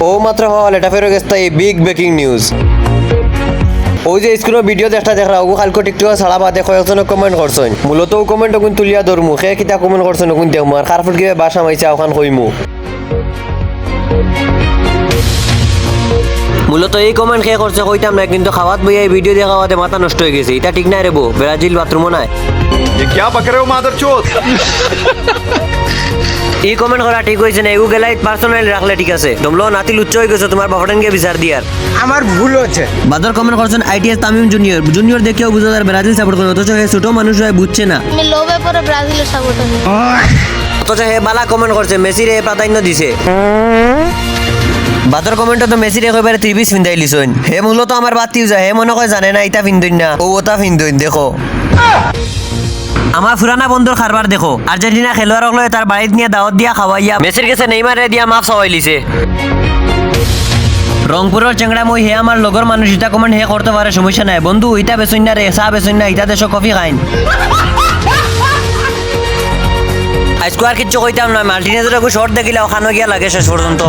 ও মাত্র হল এটা ফেরো গেছে এই বিগ ব্রেকিং নিউজ। ওই যে স্ক্রিনের ভিডিও দেখরা ও কালকে টিকটকে ছাড়া বাদে কয়েকজন কমেন্ট করছেন, মূলত ও কমেন্ট ওগুন তুলিয়া ধরমু সে কিতা কমেন্ট করছেন ওগুন দেখমু আর কারফুট গিয়ে বাসা মাইছে ওখান কইমু। মূলত এই কমেন্ট খেয়ে করছে কইতাম না, কিন্তু খাওয়াত বইয়া এই ভিডিও দিয়ে খাওয়াতে মাথা নষ্ট হয়ে গেছে। এটা ঠিক নাই রে বউ, ব্রাজিল বাথরুমও নাই। ये क्या बक रहे हो मादरचोद? এই কমেন্ট করা ঠিক হয়েছে না, এগু গেলাই পার্সোনাল রাখলে ঠিক আছে। তোমলো নাতি লুচ্চ হয়ে গেছো, তোমার বাফাটানকে বিচার দিয়ার আমার ভুল হচ্ছে। বাদর কমেন্ট করছেন আইটিএস তামিম জুনিয়র দেখেও বুঝা যায় ব্রাজিল সাপোর্ট করে, অথচ হে ছোট মানুষ হয়ে বুঝছে না। আমি লোভে পরে ব্রাজিলের সাপোর্ট করি। অথচ হে বালা কমেন্ট করছে মেসির হে প্রাধান্য দিছে। বাদর কমেন্ট তো মেসির একেবারে 30 ফিন্দাই লিছন। হে মূলত আমার বাদ দিও যায়, হে মনে কয় জানে না ইটা ফিন্দইন না ও ওটা ফিন্দইন। দেখো আমার পুরানা বন্ধুর খারবার দেখো, আর্জেন্টিনা খেলোয়াড়ক লয়ে তার বাড়িতে নিয়ে দাওয়াত দিয়া খাওয়াইয়া মেসির কাছে নেইমারে দিয়া মাফ চাওয়াই লিছে। রংপুরের চেংড়া মই হে আমার লগর মানুষ ইটা কমেন্ট হে করতে পারে, সমস্যা নাই বন্ধু। ইটা বেচইন না রে, চা বেচইন না, ইটা দেশ কফি খাইন। আজকে আর কিচ্ছু কইতাম না, মাল্টিনেজের শর্ট দেখিলে ওখানে গিয়া লাগে শেষ পর্যন্ত।